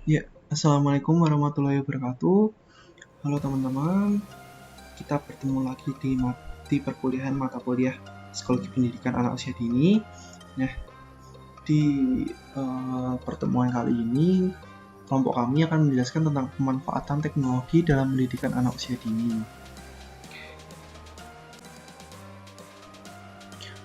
Ya, Assalamualaikum warahmatullahi wabarakatuh. Halo teman-teman, kita bertemu lagi di perkuliahan mata kuliah Psikologi Pendidikan Anak Usia Dini. Nah, di pertemuan kali ini, kelompok kami akan menjelaskan tentang pemanfaatan teknologi dalam pendidikan anak usia dini.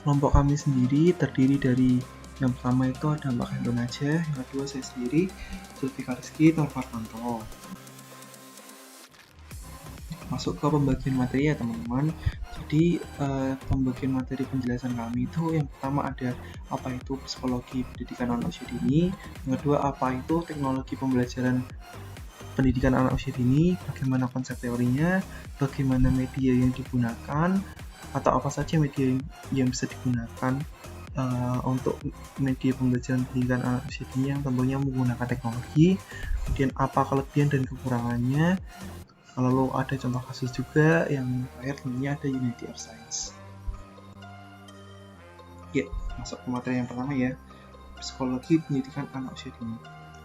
Kelompok kami sendiri terdiri dari yang pertama itu ada Mbak Hendro Najah, yang kedua saya sendiri, Zulfikar Rizky Tarfartanto. Masuk ke pembagian materi ya teman-teman. Jadi pembagian materi penjelasan kami itu yang pertama ada apa itu psikologi pendidikan anak usia dini, yang kedua apa itu teknologi pembelajaran pendidikan anak usia dini, bagaimana konsep teorinya, bagaimana media yang digunakan, atau apa saja media yang bisa digunakan untuk media pembelajaran pendidikan anak usia dini yang tentunya menggunakan teknologi, kemudian apa kelebihan dan kekurangannya. Lalu ada contoh kasus juga yang terakhir tentunya ada Unity of Science. Ya, masuk ke materi yang pertama ya, psikologi pendidikan anak usia dini.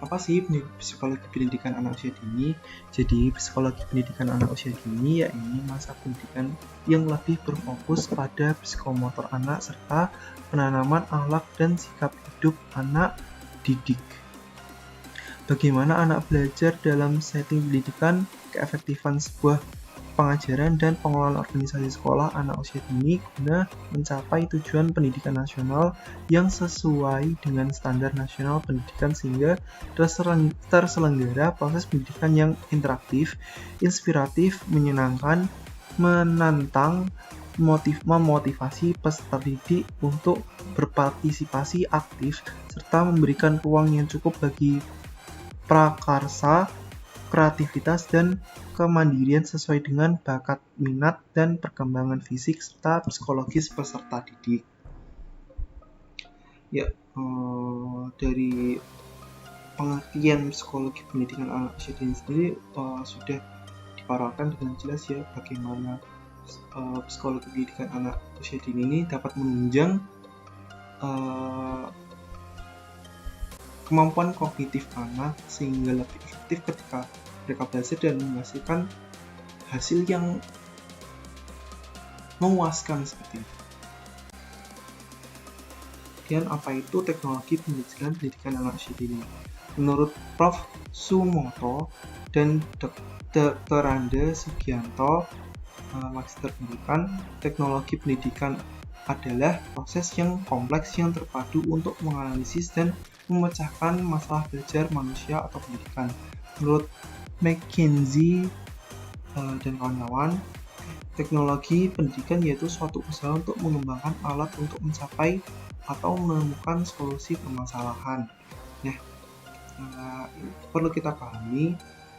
Apa sih psikologi pendidikan anak usia dini? Jadi psikologi pendidikan anak usia dini yakni masa pendidikan yang lebih berfokus pada psikomotor anak serta penanaman akhlak dan sikap hidup anak didik. Bagaimana anak belajar dalam setting pendidikan, keefektifan sebuah pengajaran dan pengelolaan organisasi sekolah anak usia dini guna mencapai tujuan pendidikan nasional yang sesuai dengan standar nasional pendidikan sehingga terselenggara proses pendidikan yang interaktif, inspiratif, menyenangkan, menantang, memotivasi peserta didik untuk berpartisipasi aktif serta memberikan ruang yang cukup bagi prakarsa, kreativitas, dan kemandirian sesuai dengan bakat, minat, dan perkembangan fisik serta psikologis peserta didik. Ya, dari pengertian psikologi pendidikan anak usia dini sendiri sudah dipaparkan dengan jelas ya bagaimana psikologi pendidikan anak usia dini ini dapat menunjang kemampuan kognitif anak sehingga lebih efektif ketika mereka belajar dan menghasilkan hasil yang memuaskan seperti itu. Kemudian apa itu teknologi pembelajaran pendidikan anak usia dini? Menurut Prof. Sumoto dan Dr. Anda Sugianto, Magister Pendidikan, teknologi pendidikan adalah proses yang kompleks yang terpadu untuk menganalisis dan memecahkan masalah belajar manusia atau pendidikan. Menurut McKinsey dan kawan-kawan, teknologi pendidikan yaitu suatu usaha untuk mengembangkan alat untuk mencapai atau menemukan solusi permasalahan. Nah, perlu kita pahami,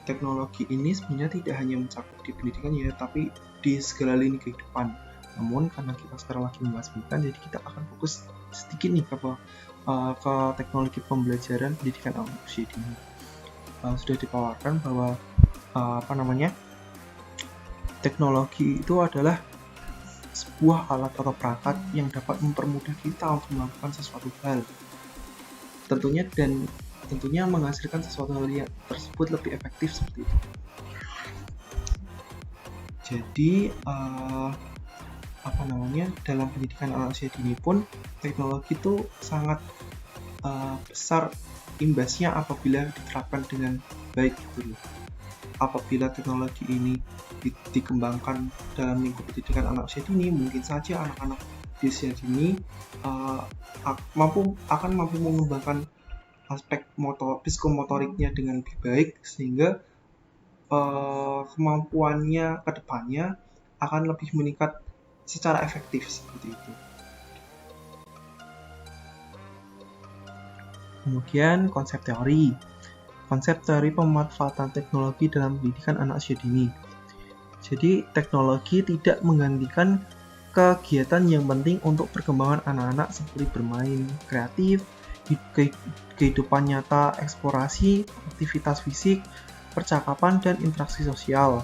teknologi ini sebenarnya tidak hanya mencakup di pendidikan ya, tapi di segala lini kehidupan. Namun karena kita sekarang lagi membahas pendidikan, jadi kita akan fokus sedikit nih ke teknologi pembelajaran pendidikan anak usia dini. Sudah dipaparkan bahwa teknologi itu adalah sebuah alat atau perangkat yang dapat mempermudah kita untuk melakukan sesuatu hal. Tentunya menghasilkan sesuatu hal yang tersebut lebih efektif seperti itu. Jadi dalam pendidikan anak usia dini pun teknologi itu sangat besar imbasnya apabila diterapkan dengan baik gitu loh. Apabila teknologi ini dikembangkan dalam lingkup pendidikan anak usia dini, mungkin saja anak-anak di usia dini akan mampu mengembangkan aspek psikomotoriknya dengan lebih baik sehingga kemampuannya ke depannya akan lebih meningkat secara efektif seperti itu. Kemudian konsep teori pemanfaatan teknologi dalam pendidikan anak usia dini. Jadi teknologi tidak menggantikan kegiatan yang penting untuk perkembangan anak-anak seperti bermain kreatif, kehidupan nyata, eksplorasi, aktivitas fisik, percakapan, dan interaksi sosial.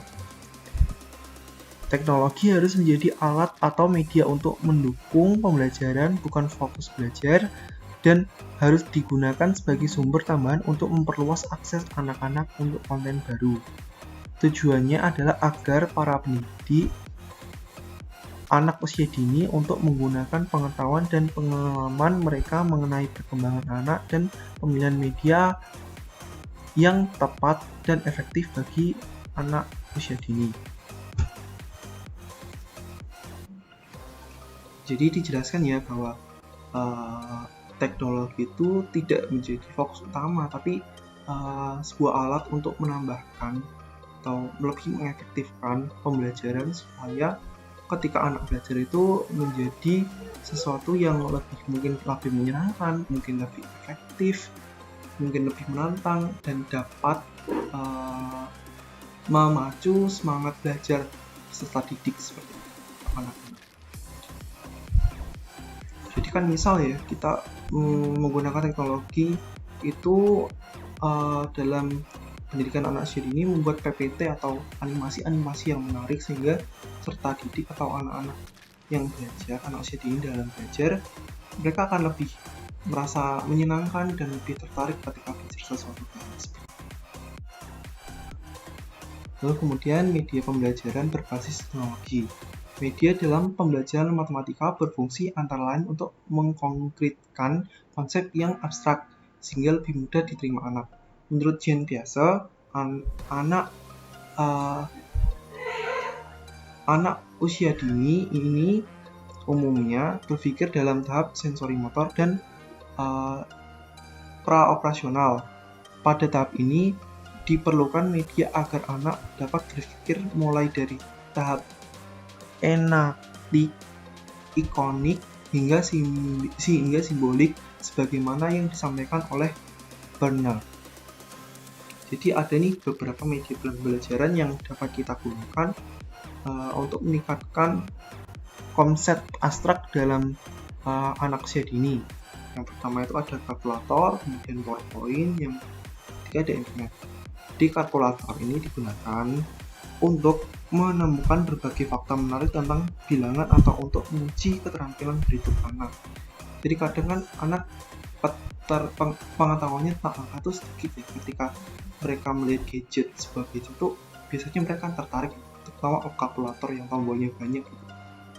Teknologi harus menjadi alat atau media untuk mendukung pembelajaran, bukan fokus belajar. dan harus digunakan sebagai sumber tambahan untuk memperluas akses anak-anak untuk konten baru. Tujuannya adalah agar para pendidik anak usia dini untuk menggunakan pengetahuan dan pengalaman mereka mengenai perkembangan anak dan pemilihan media yang tepat dan efektif bagi anak usia dini. Jadi dijelaskan ya bahwa teknologi itu tidak menjadi fokus utama, tapi sebuah alat untuk menambahkan atau lebih mengefektifkan pembelajaran supaya ketika anak belajar itu menjadi sesuatu yang mungkin lebih menyenangkan, mungkin lebih efektif, mungkin lebih menantang, dan dapat memacu semangat belajar peserta didik seperti anak-anak. Jadi kan misal ya, kita menggunakan teknologi itu dalam pendidikan anak usia dini, membuat PPT atau animasi-animasi yang menarik sehingga peserta didik atau anak-anak yang belajar, anak usia dini dalam belajar, mereka akan lebih merasa menyenangkan dan lebih tertarik ketika belajar sesuatu hal seperti itu. Lalu kemudian media pembelajaran berbasis teknologi. Media dalam pembelajaran matematika berfungsi antara lain untuk mengkonkretkan konsep yang abstrak sehingga lebih mudah diterima anak. Menurut Jean Piaget, anak usia dini ini umumnya berpikir dalam tahap sensori motor dan praoperasional. Pada tahap ini diperlukan media agar anak dapat berpikir mulai dari tahap enatik, ikonik, hingga simbolik sebagaimana yang disampaikan oleh Bernard. Jadi ada nih beberapa media pembelajaran yang dapat kita gunakan untuk meningkatkan konsep abstrak dalam anak usia dini. Yang pertama itu ada kalkulator, kemudian PowerPoint, yang ketiga ada internet. Jadi kalkulator ini digunakan untuk menemukan berbagai fakta menarik tentang bilangan atau untuk menguji keterampilan berhitung anak. Jadi kadang kan anak pengetahuannya tentang angka itu sedikit ya, ketika mereka melihat sebuah gadget itu biasanya mereka tertarik, terutama kalkulator yang tombolnya banyak gitu.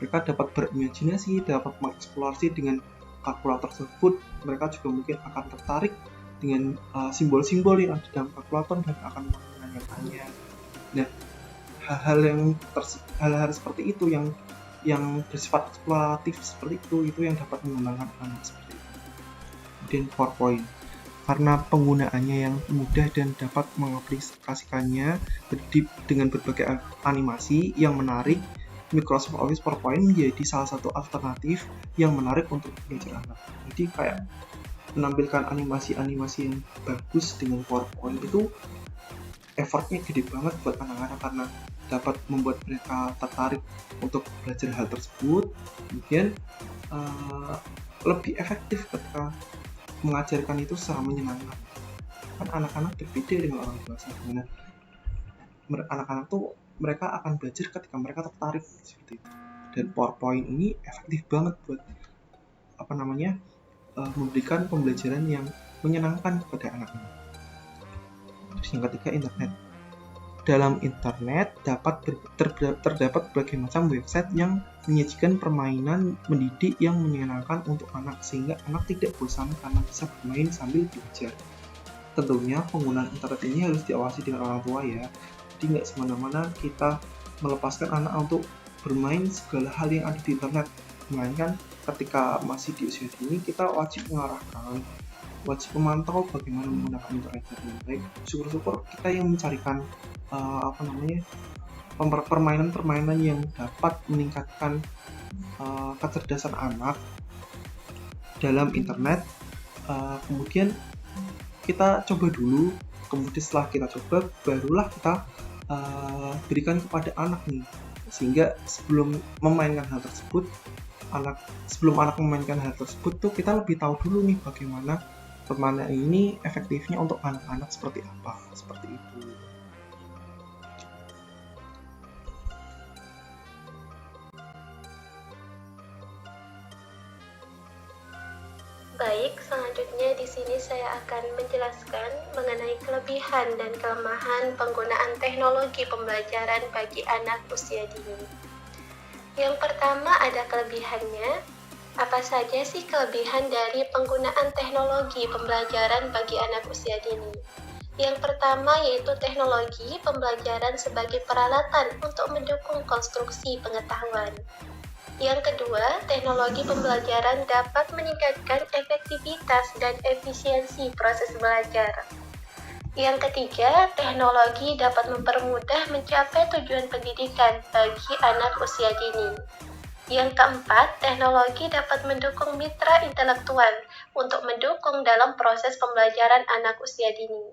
Mereka dapat berimajinasi, dapat mengeksplorasi dengan kalkulator tersebut. Mereka juga mungkin akan tertarik dengan simbol-simbol yang ada dalam kalkulator dan akan menanyakannya. Nah, hal-hal seperti itu yang bersifat eksploratif seperti itu yang dapat mengembangkan anak seperti itu. Kemudian PowerPoint, karena penggunaannya yang mudah dan dapat mengaplikasikannya dengan berbagai animasi yang menarik, Microsoft Office PowerPoint menjadi salah satu alternatif yang menarik untuk belajar anak. Jadi kayak menampilkan animasi-animasi yang bagus dengan PowerPoint itu effortnya gede banget buat anak-anak karena dapat membuat mereka tertarik untuk belajar hal tersebut. Kemudian lebih efektif ketika mengajarkan itu secara menyenangkan. Kan anak-anak berbeda dengan orang dewasa, dimana anak-anak tuh mereka akan belajar ketika mereka tertarik seperti itu. Dan PowerPoint ini efektif banget buat memberikan pembelajaran yang menyenangkan kepada anak-anak. Terus yang ketiga, internet. Dalam internet terdapat berbagai macam website yang menyajikan permainan mendidik yang menyenangkan untuk anak sehingga anak tidak bosan karena bisa bermain sambil belajar. Tentunya penggunaan internet ini harus diawasi dengan orang tua ya. Jadi nggak semena-mena kita melepaskan anak untuk bermain segala hal yang ada di internet. Melainkan ketika masih di usia dini kita wajib mengarahkan, wajib memantau bagaimana menggunakan internet dengan baik. Syukur-syukur kita yang mencarikan permainan-permainan yang dapat meningkatkan kecerdasan anak dalam internet. Kemudian kita coba dulu, kemudian setelah kita coba barulah kita berikan kepada anak nih, sehingga sebelum memainkan hal tersebut tuh kita lebih tahu dulu nih bagaimana permainan ini efektifnya untuk anak-anak seperti apa, seperti itu. Baik, akan menjelaskan mengenai kelebihan dan kelemahan penggunaan teknologi pembelajaran bagi anak usia dini. Yang pertama ada kelebihannya. Apa saja sih kelebihan dari penggunaan teknologi pembelajaran bagi anak usia dini? Yang pertama yaitu teknologi pembelajaran sebagai peralatan untuk mendukung konstruksi pengetahuan. Yang kedua, teknologi pembelajaran dapat meningkatkan efektivitas dan efisiensi proses belajar. Yang ketiga, teknologi dapat mempermudah mencapai tujuan pendidikan bagi anak usia dini. Yang keempat, teknologi dapat mendukung mitra intelektual untuk mendukung dalam proses pembelajaran anak usia dini.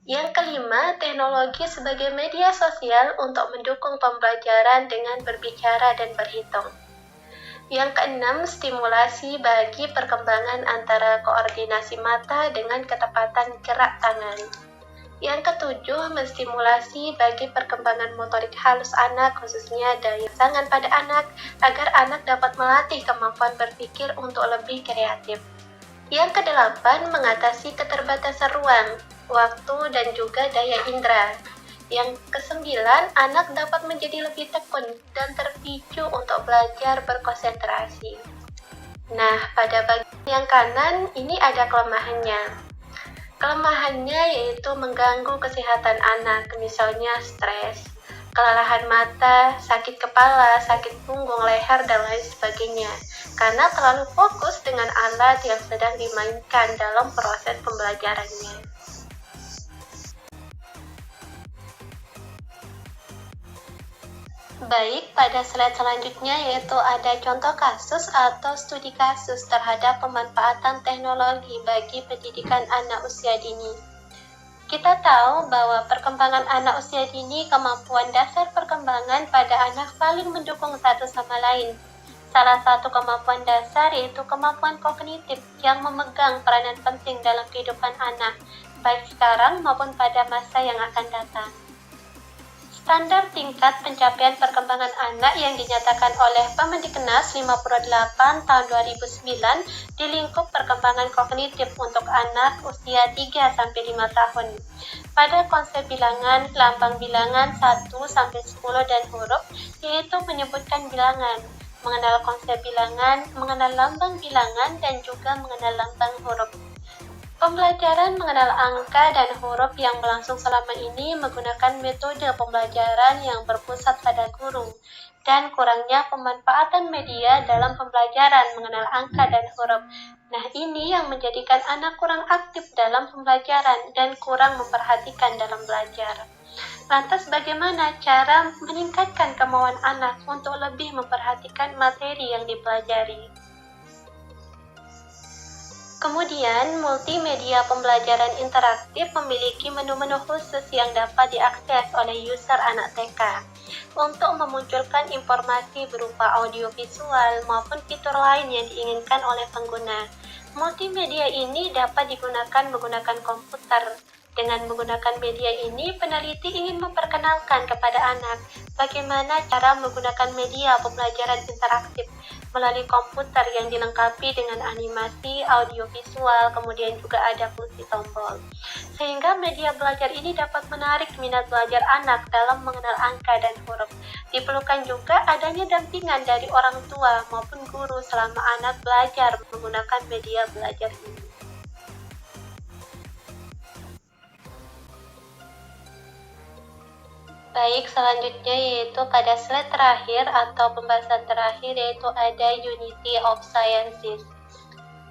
Yang kelima, teknologi sebagai media sosial untuk mendukung pembelajaran dengan berbicara dan berhitung. Yang keenam, stimulasi bagi perkembangan antara koordinasi mata dengan ketepatan gerak tangan. Yang ketujuh, menstimulasi bagi perkembangan motorik halus anak, khususnya daya tangan pada anak, agar anak dapat melatih kemampuan berpikir untuk lebih kreatif. Yang kedelapan, mengatasi keterbatasan ruang, waktu, dan juga daya indera. Yang kesembilan, anak dapat menjadi lebih tekun dan terpicu untuk belajar berkonsentrasi. Nah, pada bagian yang kanan, ini ada kelemahannya. Kelemahannya yaitu mengganggu kesehatan anak, misalnya stres, kelelahan mata, sakit kepala, sakit punggung, leher, dan lain sebagainya, karena terlalu fokus dengan alat yang sedang dimainkan dalam proses pembelajarannya. Baik, pada slide selanjutnya yaitu ada contoh kasus atau studi kasus terhadap pemanfaatan teknologi bagi pendidikan anak usia dini. Kita tahu bahwa perkembangan anak usia dini, kemampuan dasar perkembangan pada anak saling mendukung satu sama lain. Salah satu kemampuan dasar yaitu kemampuan kognitif yang memegang peranan penting dalam kehidupan anak, baik sekarang maupun pada masa yang akan datang. Standar tingkat pencapaian perkembangan anak yang dinyatakan oleh Permendiknas 58 tahun 2009 di lingkup perkembangan kognitif untuk anak usia 3-5 tahun. Pada konsep bilangan, lambang bilangan 1-10 dan huruf, yaitu menyebutkan bilangan, mengenal konsep bilangan, mengenal lambang bilangan, dan juga mengenal lambang huruf. Pembelajaran mengenal angka dan huruf yang berlangsung selama ini menggunakan metode pembelajaran yang berpusat pada guru dan kurangnya pemanfaatan media dalam pembelajaran mengenal angka dan huruf. Nah, ini yang menjadikan anak kurang aktif dalam pembelajaran dan kurang memperhatikan dalam belajar. Lantas bagaimana cara meningkatkan kemauan anak untuk lebih memperhatikan materi yang dipelajari? Kemudian, multimedia pembelajaran interaktif memiliki menu-menu khusus yang dapat diakses oleh user anak TK untuk memunculkan informasi berupa audiovisual maupun fitur lain yang diinginkan oleh pengguna. Multimedia ini dapat digunakan menggunakan komputer. Dengan menggunakan media ini, peneliti ingin memperkenalkan kepada anak bagaimana cara menggunakan media pembelajaran interaktif melalui komputer yang dilengkapi dengan animasi, audiovisual, kemudian juga ada fungsi tombol. Sehingga media belajar ini dapat menarik minat belajar anak dalam mengenal angka dan huruf. Diperlukan juga adanya dampingan dari orang tua maupun guru selama anak belajar menggunakan media belajar ini. Baik, selanjutnya yaitu pada slide terakhir atau pembahasan terakhir yaitu ada Unity of Sciences.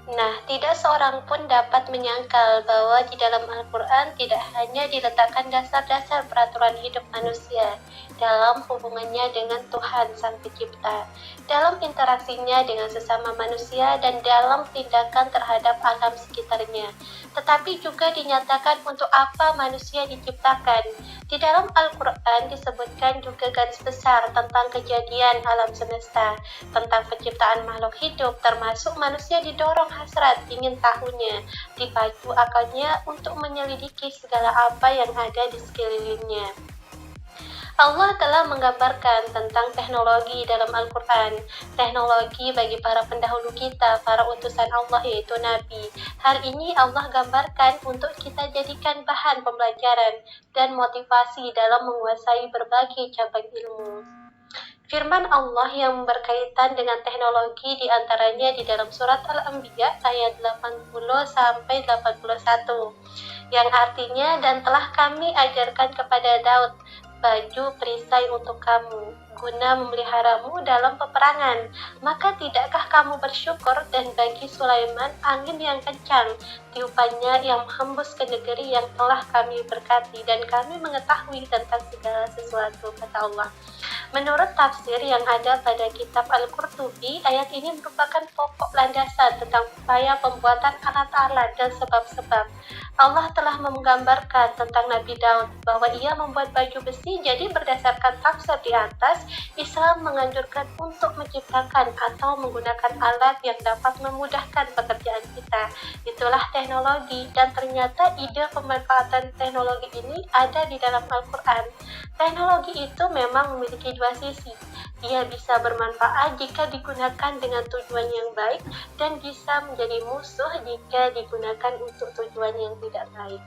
Nah, tidak seorang pun dapat menyangkal bahwa di dalam Al-Quran tidak hanya diletakkan dasar-dasar peraturan hidup manusia dalam hubungannya dengan Tuhan Sang Pencipta, dalam interaksinya dengan sesama manusia dan dalam tindakan terhadap alam sekitarnya, tetapi juga dinyatakan untuk apa manusia diciptakan. Di dalam Al-Quran disebutkan juga garis besar tentang kejadian alam semesta, tentang penciptaan makhluk hidup, termasuk manusia didorong hasrat ingin tahunya, dipacu akalnya untuk menyelidiki segala apa yang ada di sekelilingnya. Allah telah menggambarkan tentang teknologi dalam Al-Quran. Teknologi bagi para pendahulu kita, para utusan Allah yaitu Nabi. Hal ini Allah gambarkan untuk kita jadikan bahan pembelajaran dan motivasi dalam menguasai berbagai cabang ilmu. Firman Allah yang berkaitan dengan teknologi diantaranya di dalam surat Al-Anbiya ayat 80-81 yang artinya, dan telah kami ajarkan kepada Daud baju perisai untuk kamu, guna memeliharamu dalam peperangan. Maka tidakkah kamu bersyukur? Dan bagi Sulaiman angin yang kencang, tiupannya yang menghembus ke negeri yang telah kami berkati, dan kami mengetahui tentang segala sesuatu, kata Allah. Menurut tafsir yang ada pada kitab Al-Qurtubi, ayat ini merupakan pokok landasan tentang upaya pembuatan alat-alat dan sebab-sebab. Allah telah menggambarkan tentang Nabi Daud bahwa ia membuat baju besi. Jadi berdasarkan tafsir di atas, Islam menganjurkan untuk menciptakan atau menggunakan alat yang dapat memudahkan pekerjaan kita. Itulah teknologi, dan ternyata ide pemanfaatan teknologi ini ada di dalam Al-Quran. Teknologi itu memang memiliki dua sisi. Ia bisa bermanfaat jika digunakan dengan tujuan yang baik, dan bisa menjadi musuh jika digunakan untuk tujuan yang tidak baik.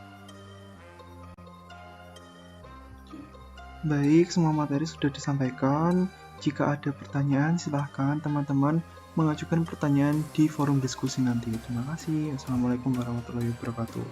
Baik, semua materi sudah disampaikan. Jika ada pertanyaan, silahkan teman-teman mengajukan pertanyaan di forum diskusi nanti. Terima kasih. Assalamualaikum warahmatullahi wabarakatuh.